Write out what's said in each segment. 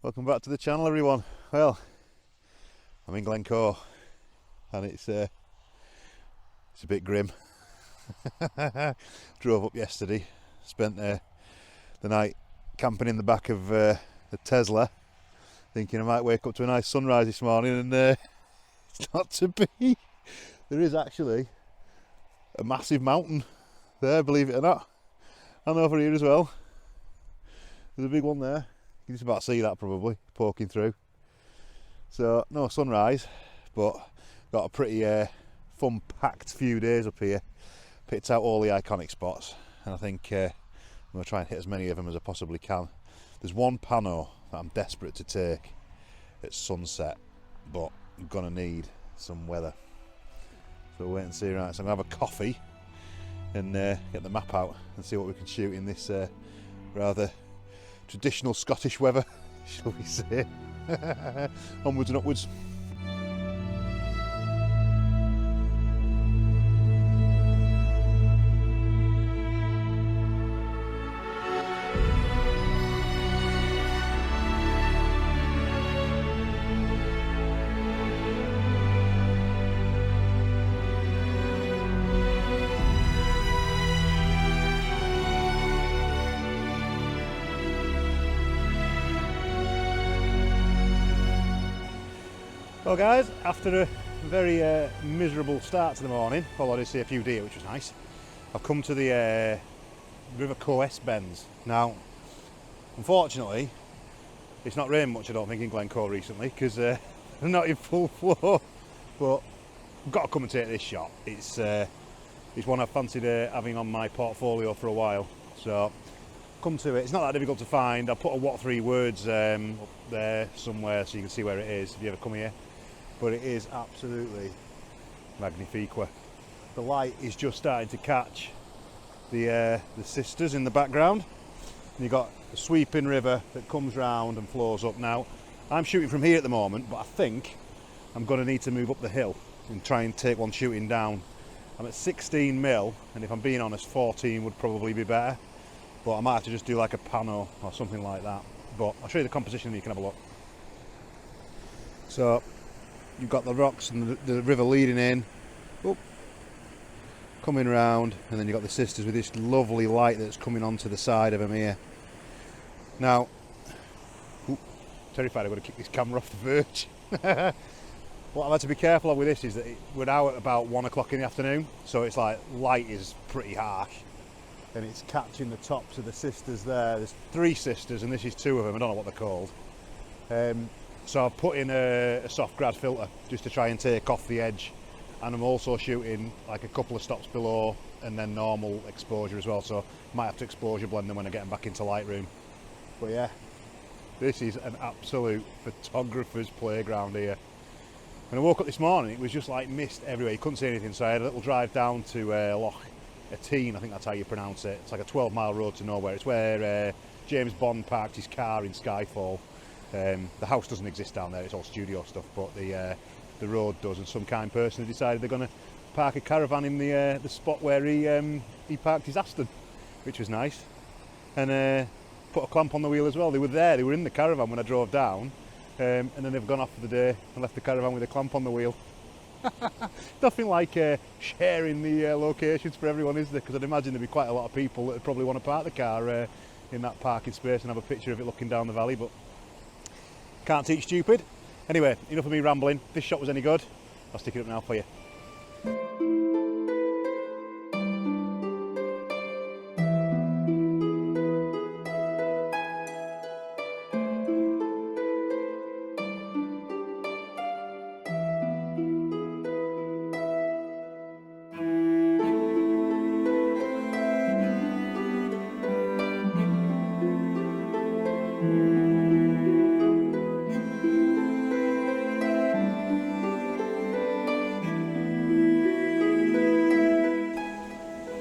Welcome back to the channel, everyone. Well, I'm in Glencoe and it's a bit grim. Drove up yesterday, spent the night camping in the back of a Tesla, thinking I might wake up to a nice sunrise this morning, and it's not to be. There is actually a massive mountain there, believe it or not, and over here as well. There's a big one there. You can just about see that probably poking through. So no sunrise, but got a pretty fun packed few days up here. Picked out all the iconic spots, and I think I'm going to try and hit as many of them as I possibly can. There's one pano that I'm desperate to take at sunset, but I'm going to need some weather. So we'll wait and see. Right, so I'm going to have a coffee and get the map out and see what we can shoot in this rather traditional Scottish weather, shall we say. Onwards and upwards. Well guys, after a very miserable start to the morning, although I did see a few deer, which was nice, I've come to the River Coes bends. Now, unfortunately, it's not rained much, I don't think, in Glencoe recently, because they're not in full flow, but I've got to come and take this shot. It's one I've fancied having on my portfolio for a while, so come to it. It's not that difficult to find. I'll put a what three words up there somewhere so you can see where it is if you ever come here. But it is absolutely magnifique. The light is just starting to catch the sisters in the background. And you've got a sweeping river that comes round and flows up. Now, I'm shooting from here at the moment, but I think I'm going to need to move up the hill and try and take one shooting down. I'm at 16 mil, and if I'm being honest, 14 would probably be better. But I might have to just do like a pano or something like that. But I'll show you the composition and you can have a look. So you've got the rocks and the river leading in, coming round, and then you've got the sisters with this lovely light that's coming onto the side of them here. Now, terrified I'm going to kick this camera off the verge. What I've had to be careful of with this is that we're out at about 1 o'clock in the afternoon, so it's like light is pretty harsh, and it's catching the tops of the sisters there. There's 3 sisters, and this is 2 of them. I don't know what they're called. So I've put in a soft grad filter just to try and take off the edge, and I'm also shooting like a couple of stops below and then normal exposure as well, so might have to exposure blend them when I get them back into Lightroom. But yeah, this is an absolute photographer's playground here. When I woke up this morning, it was just like mist everywhere, you couldn't see anything, so I had a little drive down to Loch Atene, I think that's how you pronounce it. It's like a 12-mile road to nowhere. It's where James Bond parked his car in Skyfall. The house doesn't exist down there, it's all studio stuff, but the road does, and some kind person has decided they're going to park a caravan in the spot where he parked his Aston, which was nice, and put a clamp on the wheel as well. They were there, they were in the caravan when I drove down, and then they've gone off for the day and left the caravan with a clamp on the wheel. Nothing like sharing the locations for everyone, is there? Because I'd imagine there'd be quite a lot of people that would probably want to park the car in that parking space and have a picture of it looking down the valley, but can't teach stupid. Anyway, enough of me rambling. If this shot was any good, I'll stick it up now for you.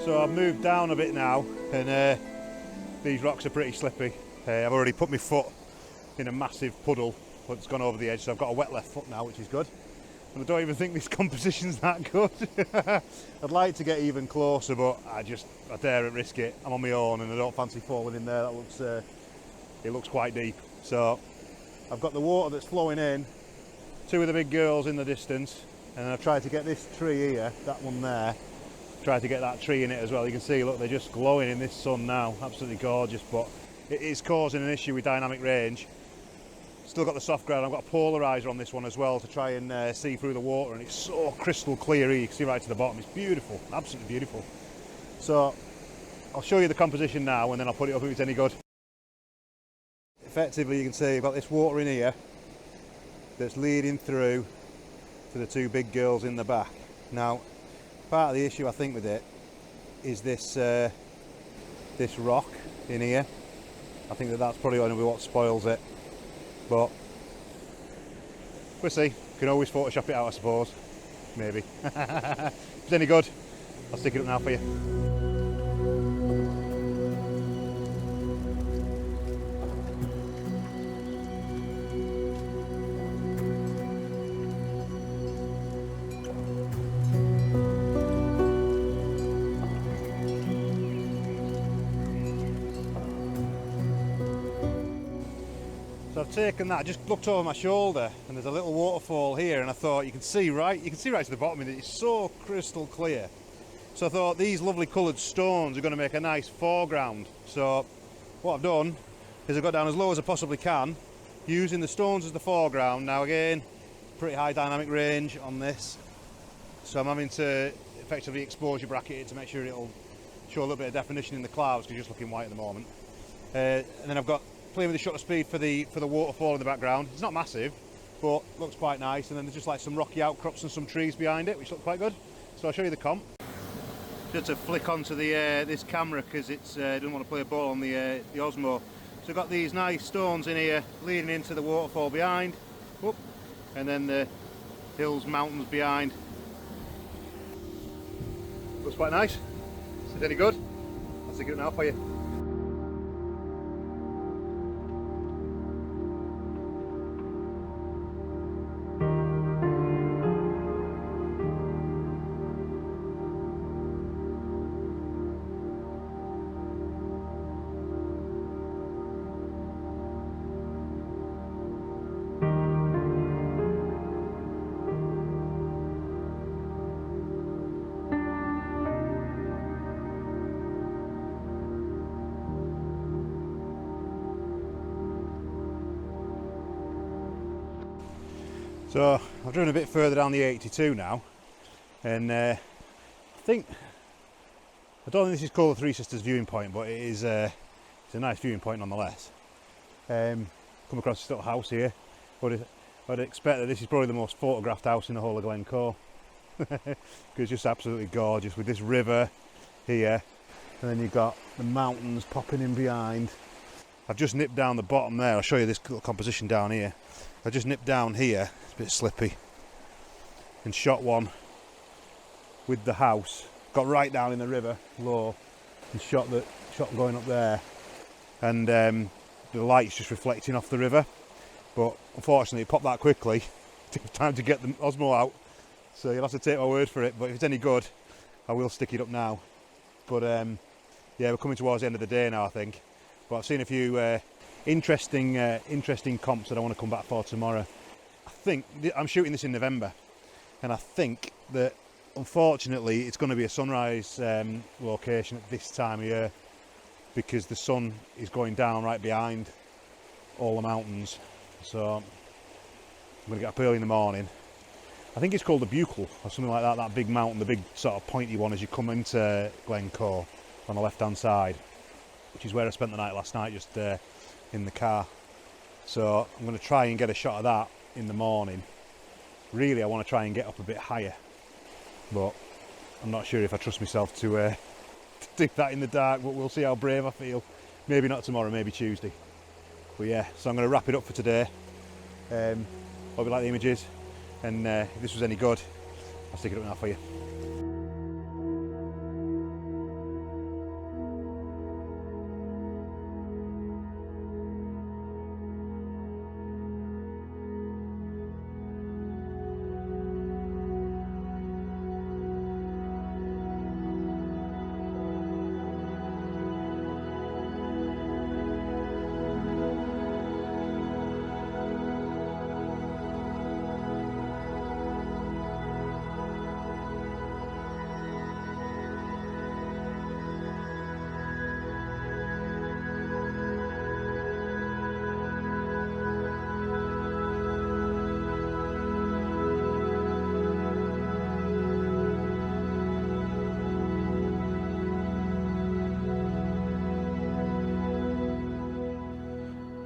So I've moved down a bit now, and these rocks are pretty slippy. I've already put my foot in a massive puddle, but it's gone over the edge, so I've got a wet left foot now, which is good. And I don't even think this composition's that good. I'd like to get even closer, but I dare risk it. I'm on my own and I don't fancy falling in there. That looks, it looks quite deep. So I've got the water that's flowing in, two of the big girls in the distance, and I've tried to get this tree here, that one there, tried to get that tree in it as well. You can see, look, they're just glowing in this sun now, absolutely gorgeous, but it is causing an issue with dynamic range. Still got the soft ground. I've got a polarizer on this one as well to try and see through the water, and it's so crystal clear here. You can see right to the bottom. It's beautiful, absolutely beautiful. So I'll show you the composition now, and then I'll put it up if it's any good. Effectively, you can see you've got this water in here that's leading through to the two big girls in the back. Now, part of the issue I think with it is this this rock in here. I think that's probably going to be what spoils it, but we'll see. You can always Photoshop it out, I suppose. Maybe. If it's any good, I'll stick it up now for you. So I've taken that, I just looked over my shoulder, and there's a little waterfall here, and I thought you can see right to the bottom of it. It's so crystal clear. So I thought these lovely coloured stones are going to make a nice foreground. So what I've done is I've got down as low as I possibly can, using the stones as the foreground. Now again, pretty high dynamic range on this, so I'm having to effectively exposure bracket it to make sure it'll show a little bit of definition in the clouds, because it's just looking white at the moment. And then I've got playing with the shutter speed for the waterfall in the background. It's not massive, but looks quite nice. And then there's just like some rocky outcrops and some trees behind it, which look quite good. So I'll show you the comp. Just to flick onto the this camera, because it's didn't want to play a ball on the Osmo. So I've got these nice stones in here leading into the waterfall behind. Whoop. And then the hills, mountains behind. Looks quite nice. Is it any good? I'll stick it now for you. So I've driven a bit further down the 82 now, and I don't think this is called the Three Sisters viewing point, but it is it's a nice viewing point nonetheless. Come across this little house here. I'd expect that this is probably the most photographed house in the whole of Glencoe, because it's just absolutely gorgeous with this river here, and then you've got the mountains popping in behind. I've just nipped down the bottom there. I'll show you this little composition down here. I just nipped down here, it's a bit slippy, and shot one with the house. Got right down in the river, low, and shot going up there, and the light's just reflecting off the river. But unfortunately, it popped that quickly. It took time to get the Osmo out, so you'll have to take my word for it. But if it's any good, I will stick it up now. But yeah, we're coming towards the end of the day now, I think. But I've seen a few interesting comps that I want to come back for tomorrow. I think I'm shooting this in November, and I think that unfortunately it's going to be a sunrise location at this time of year, because the sun is going down right behind all the mountains. So I'm going to get up early in the morning. I think it's called the Bucle or something like that, that big mountain, the big sort of pointy one as you come into Glencoe on the left hand side, which is where I spent the night last night, just in the car. So I'm going to try and get a shot of that in the morning. Really, I want to try and get up a bit higher, but I'm not sure if I trust myself to do that in the dark, but we'll see how brave I feel. Maybe not tomorrow, maybe Tuesday. But yeah, so I'm going to wrap it up for today. Hope you like the images, and if this was any good, I'll stick it up now for you.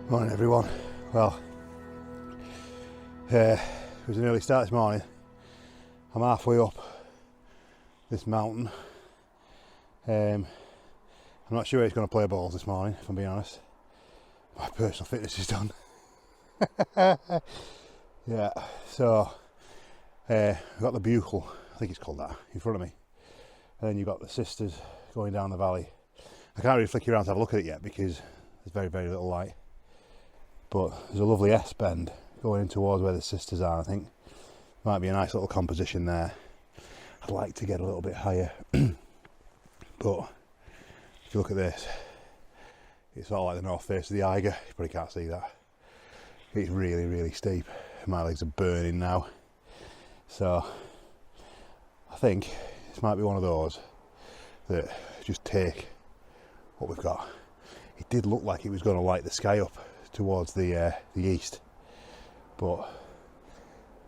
Morning everyone. Well, it was an early start this morning. I'm halfway up this mountain. I'm not sure it's going to play balls this morning, if I'm being honest. My personal fitness is done. Yeah, so we've got the Bucle, I think it's called that, in front of me. And then you've got the sisters going down the valley. I can't really flick you around to have a look at it yet because there's very, very little light. But there's a lovely S-bend going in towards where the sisters are, I think. Might be a nice little composition there. I'd like to get a little bit higher. But if you look at this, it's all like the north face of the Eiger. You probably can't see that. It's really, really steep. My legs are burning now. So I think this might be one of those that just take what we've got. It did look like it was going to light the sky up towards the east, but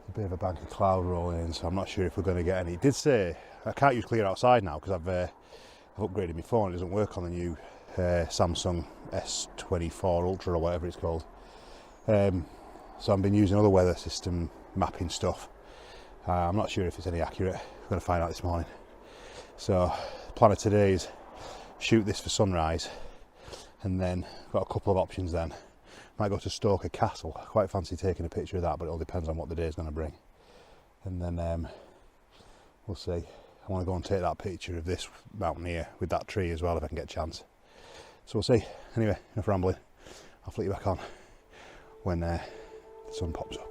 a bit of a bank of cloud rolling in, so I'm not sure if we're going to get any. It did say I can't use clear outside now because I've upgraded my phone. It doesn't work on the new Samsung S24 Ultra or whatever it's called. So I've been using other weather system mapping stuff. I'm not sure if it's any accurate. We're going to find out this morning. So the plan of today is shoot this for sunrise, and then got a couple of options then. Might go to Stoker Castle. I quite fancy taking a picture of that, but it all depends on what the day is going to bring. And then we'll see. I want to go and take that picture of this mountain here with that tree as well if I can get a chance. So we'll see. Anyway, enough rambling. I'll flick you back on when the sun pops up.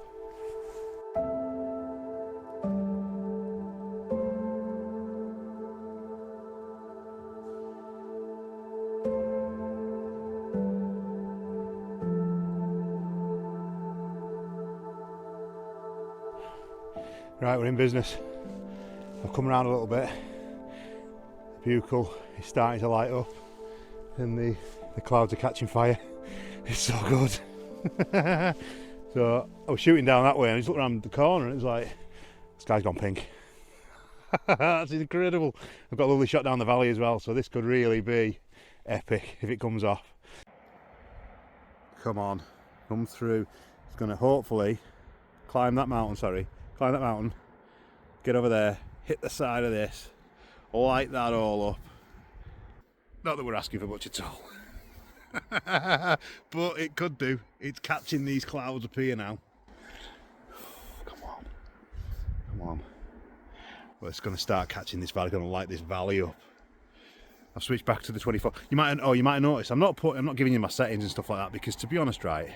Right, we're in business. I've come around a little bit. The Bucle is starting to light up and the clouds are catching fire. It's so good. So I was shooting down that way and I just looked around the corner and it was like, the sky's gone pink. That's incredible. I've got a lovely shot down the valley as well, so this could really be epic if it comes off. Come on, come through. It's going to hopefully climb that mountain, get over there, hit the side of this, light that all up. Not that we're asking for much at all. But it could do. It's catching these clouds up here now. Come on. Well, it's going to start catching this valley, going to light this valley up. I've switched back to the 24. You might have noticed I'm not giving you my settings and stuff like that because, to be honest, right,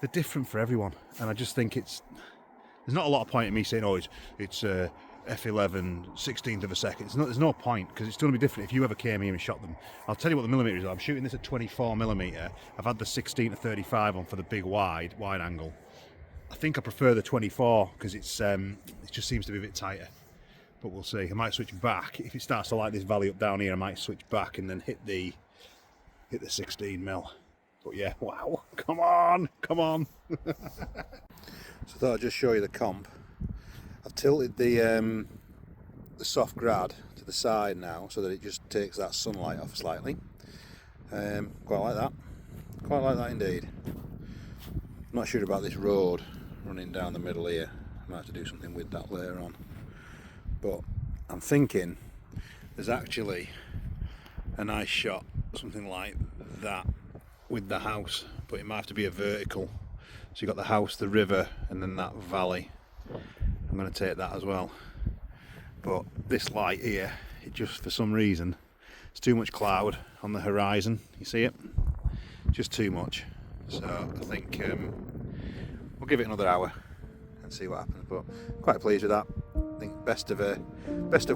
they're different for everyone, and I just think there's not a lot of point in me saying, oh, it's F11 16th of a second. There's no point because it's going to be different if you ever came here and shot them. I'll tell you what the millimeters are. I'm shooting this at 24mm. I've had the 16 to 35 on for the big wide angle. I think I prefer the 24 because it just seems to be a bit tighter. But we'll see. I might switch back if it starts to light this valley up down here. I might switch back and then hit the 16mm. But yeah, wow! Come on! So I thought I'd just show you the comp. I've tilted the soft grad to the side now so that it just takes that sunlight off slightly. Quite like that indeed. I'm not sure about this road running down the middle here. I might have to do something with that later on. But I'm thinking there's actually a nice shot, something like that with the house, but it might have to be a vertical. So you've got the house, the river, and then that valley. I'm going to take that as well. But this light here, it just, for some reason, it's too much cloud on the horizon. You see it? Just too much. So I think we'll give it another hour and see what happens. But quite pleased with that. I think best of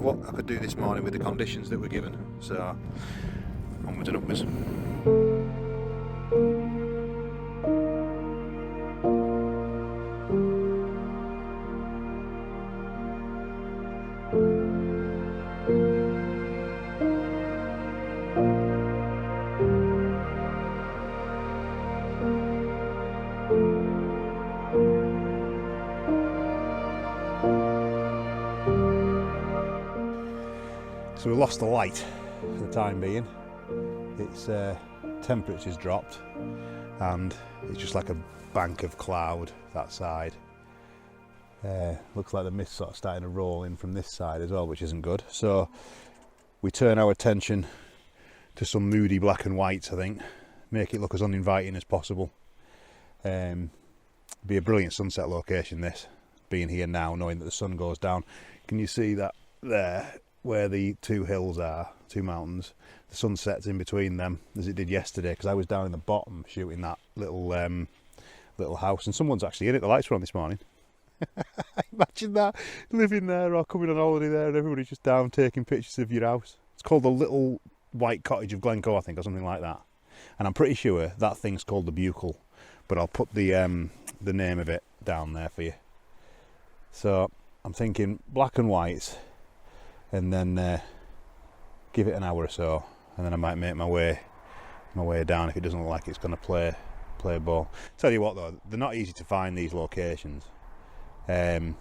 what I could do this morning with the conditions that we're given. So onwards and upwards. So we lost the light for the time being. Its temperature's dropped and it's just like a bank of cloud that side. Looks like the mist sort of starting to roll in from this side as well, which isn't good. So we turn our attention to some moody black and whites, I think. Make it look as uninviting as possible. Be a brilliant sunset location, this, being here now, knowing that the sun goes down. Can you see that there, where the two hills are, two mountains? The sun sets in between them, as it did yesterday, because I was down in the bottom shooting that little house, and someone's actually in it. The lights were on this morning. Imagine that, living there or coming on holiday there and everybody's just down taking pictures of your house. It's called the Little White Cottage of Glencoe, I think, or something like that. And I'm pretty sure that thing's called the Bucle, but I'll put the name of it down there for you. So I'm thinking black and whites, and then give it an hour or so, and then I might make my way down if it doesn't look like it's going to play a ball. Tell you what though, they're not easy to find, these locations. I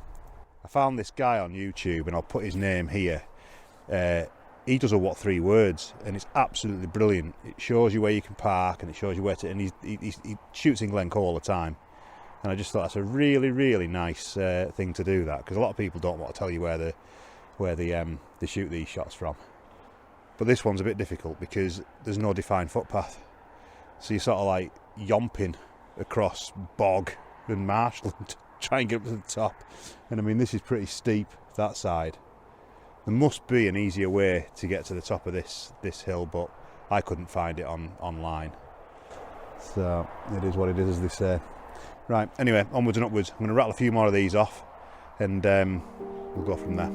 found this guy on YouTube, and I'll put his name here. He does a what 3 words, and it's absolutely brilliant. It shows you where you can park, and it shows you where to, and he shoots in Glencoe all the time. And I just thought that's a really, really nice thing to do, that, because a lot of people don't want to tell you where they shoot these shots from. But this one's a bit difficult because there's no defined footpath, so you're sort of like yomping across bog and marshland, try and get up to the top. And I mean, this is pretty steep, that side. There must be an easier way to get to the top of this hill, but I couldn't find it online. So it is what it is, as they say. Right, anyway, onwards and upwards. I'm going to rattle a few more of these off, and we'll go from there.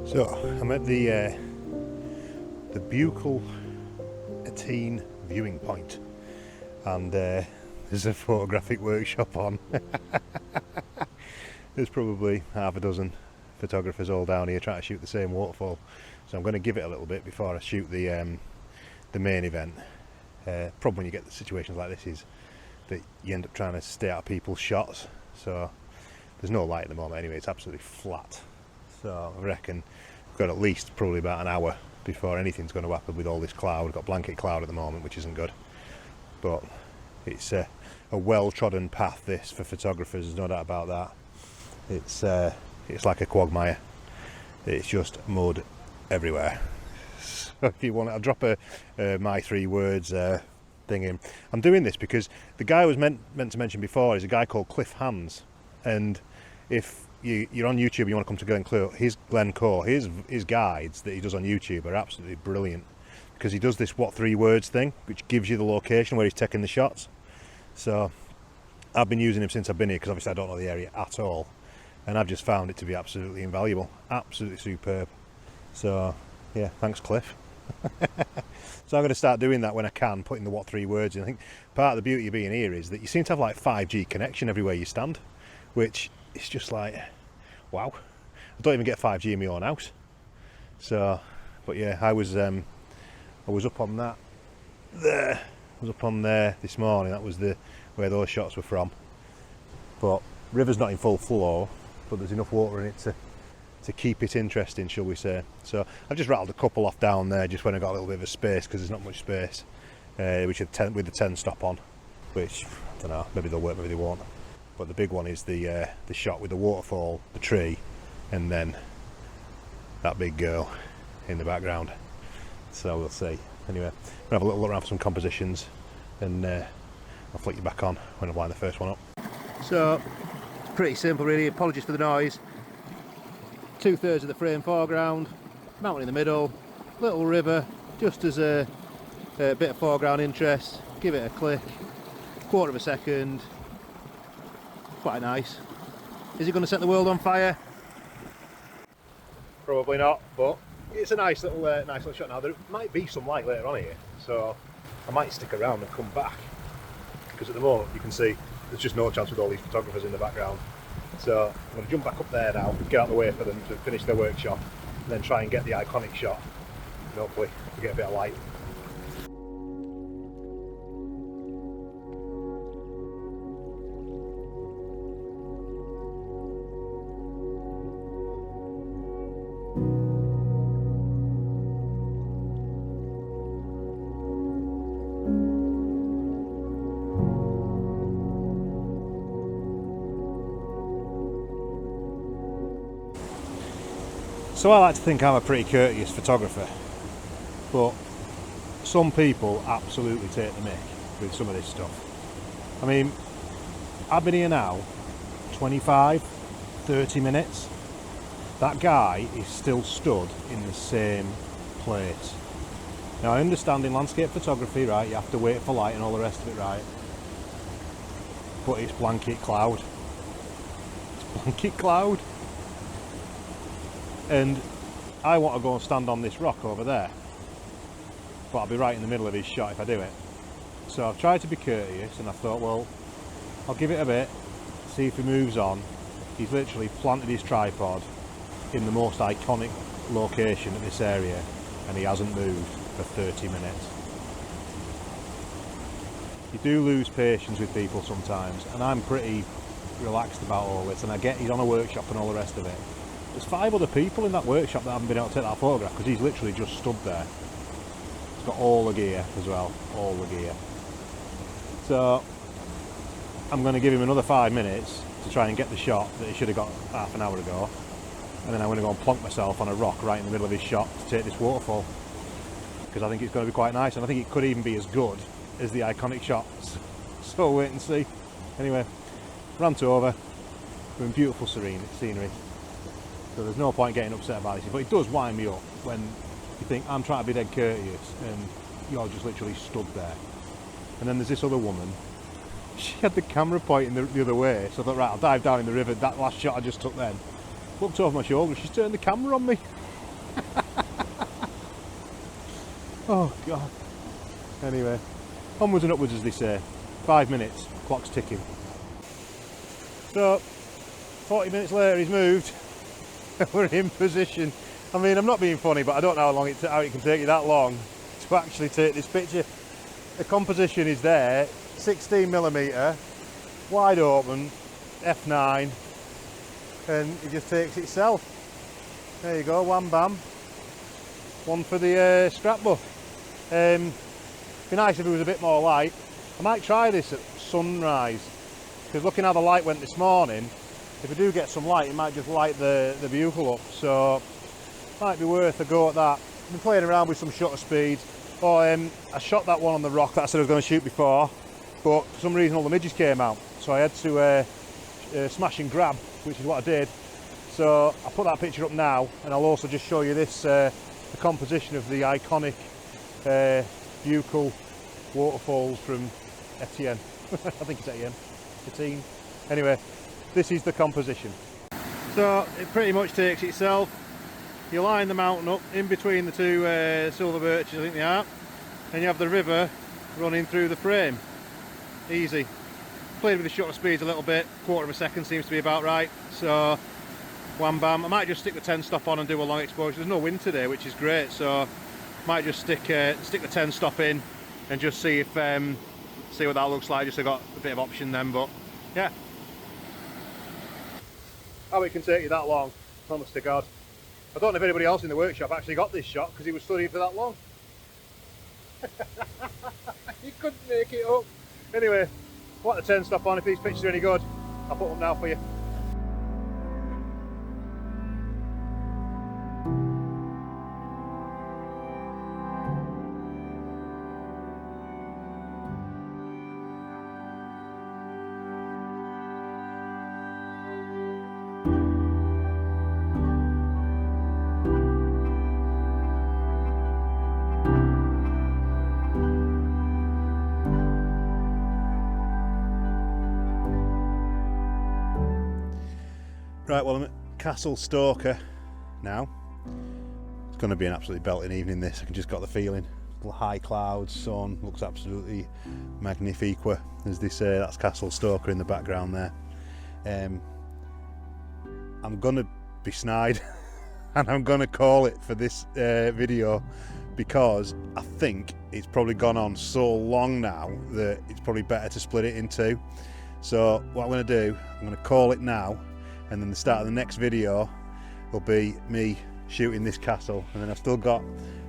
So I'm at the Bucle viewing point, and there's a photographic workshop on. There's probably half a dozen photographers all down here trying to shoot the same waterfall, so I'm going to give it a little bit before I shoot the main event. Problem when you get the situations like this is that you end up trying to stay out of people's shots, so there's no light at the moment anyway, it's absolutely flat. So I reckon we've got at least probably about an hour before anything's going to happen with all this cloud. We've got blanket cloud at the moment, which isn't good, but it's a well-trodden path, this, for photographers, there's no doubt about that. It's like a quagmire. It's just mud everywhere. So if you want, I'll drop a my 3 words thing in. I'm doing this because the guy I was meant to mention before is a guy called Cliff Hands, and if you're on YouTube and you want to come to Glencoe, his guides that he does on YouTube are absolutely brilliant, because he does this what 3 words thing, which gives you the location where he's taking the shots. So I've been using him since I've been here, because obviously I don't know the area at all, and I've just found it to be absolutely invaluable, absolutely superb. So yeah, thanks Cliff. So I'm going to start doing that when I can, putting the what 3 words in. I think part of the beauty of being here is that you seem to have like 5G connection everywhere you stand, which it's just like, wow, I don't even get 5G in my own house. So, but yeah, I was up on that there. I was up on there this morning. That was where those shots were from. But river's not in full flow, but there's enough water in it to keep it interesting, shall we say. So I've just rattled a couple off down there just when I got a little bit of a space, because there's not much space. With the 10 stop on, which I don't know, maybe they'll work, maybe they won't. But the big one is the shot with the waterfall, the tree, and then that big girl in the background. So we'll see. Anyway, we'll have a little look around for some compositions, and I'll flick you back on when I line the first one up. So it's pretty simple really. Apologies for the noise. 2/3 of the frame foreground, mountain in the middle, little river, just as a bit of foreground interest. Give it a click, 1/4 of a second. Quite nice. Is it going to set the world on fire? Probably not, but it's a nice little shot. Now there might be some light later on here, so I might stick around and come back, because at the moment you can see there's just no chance with all these photographers in the background. So I'm going to jump back up there now, get out of the way for them to finish their workshop, and then try and get the iconic shot, and hopefully we get a bit of light. So I like to think I'm a pretty courteous photographer, but some people absolutely take the mick with some of this stuff. I mean, I've been here now 25, 30 minutes. That guy is still stood in the same place. Now I understand in landscape photography, right, you have to wait for light and all the rest of it, right? But it's blanket cloud. It's blanket cloud. And I want to go and stand on this rock over there, but I'll be right in the middle of his shot if I do it. So I've tried to be courteous, and I thought, well, I'll give it a bit, see if he moves on. He's literally planted his tripod in the most iconic location of this area, and he hasn't moved for 30 minutes. You do lose patience with people sometimes, and I'm pretty relaxed about all this, and I get he's on a workshop and all the rest of it. There's 5 other people in that workshop that haven't been able to take that photograph, because he's literally just stood there. He's got all the gear as well, all the gear. So I'm going to give him another 5 minutes to try and get the shot that he should have got half an hour ago, and then I'm going to go and plonk myself on a rock right in the middle of his shot to take this waterfall, because I think it's going to be quite nice, and I think it could even be as good as the iconic shots. So we'll wait and see. Anyway, rant over. We're in beautiful scenery. So there's no point getting upset about this, but it does wind me up when you think I'm trying to be dead courteous and you're just literally stood there. And then there's this other woman, she had the camera pointing the other way, so I thought, right, I'll dive down in the river. That last shot I just took then, looked over my shoulder, she's turned the camera on me. Oh God. Anyway, onwards and upwards as they say. 5 minutes, clock's ticking. So 40 minutes later he's moved. We're in position. I mean, I'm not being funny, but I don't know how it can take you that long to actually take this picture. The composition is there, 16mm, wide open, f9, and it just takes itself. There you go, wham bam. One for the scrapbook. Be nice if it was a bit more light. I might try this at sunrise, because looking how the light went this morning, if we do get some light, it might just light the vehicle up, so might be worth a go at that. I've been playing around with some shutter speeds. I shot that one on the rock that I said I was going to shoot before, but for some reason all the midges came out, so I had to smash and grab, which is what I did. So I'll put that picture up now, and I'll also just show you this, the composition of the iconic buccal waterfalls from Etienne. I think it's Etienne. Anyway, this is the composition. So it pretty much takes itself. You line the mountain up in between the 2 silver birches, I think they are, and you have the river running through the frame. Easy. Played with the shutter speeds a little bit, 1/4 of a second seems to be about right, so wham bam. I might just stick the 10 stop on and do a long exposure. There's no wind today, which is great, so might just stick the 10 stop in and just see if see what that looks like. Just so I got a bit of option then, but yeah. How it can take you that long, honest to God. I don't know if anybody else in the workshop actually got this shot because he was studying for that long. You couldn't make it up. Anyway, what the 10 stop on. If these pictures are any good, I'll put them now for you. Right, well I'm at Castle Stoker now. It's going to be an absolutely belting evening this, I can just got the feeling. High clouds, sun, looks absolutely magnifique, as they say. That's Castle Stoker in the background there. I'm going to be snide and I'm going to call it for this video, because I think it's probably gone on so long now that it's probably better to split it in two. So what I'm going to do, I'm going to call it now, and then the start of the next video will be me shooting this castle, and then I've still got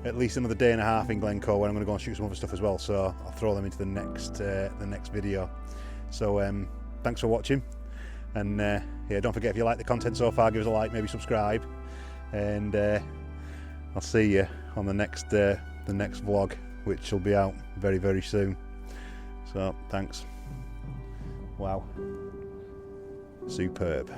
at least another day and a half in Glencoe where I'm going to go and shoot some other stuff as well, so I'll throw them into the next video. So thanks for watching, and yeah, don't forget, if you like the content so far, give us a like, maybe subscribe, and I'll see you on the next vlog, which will be out very, very soon. So thanks. Wow, superb.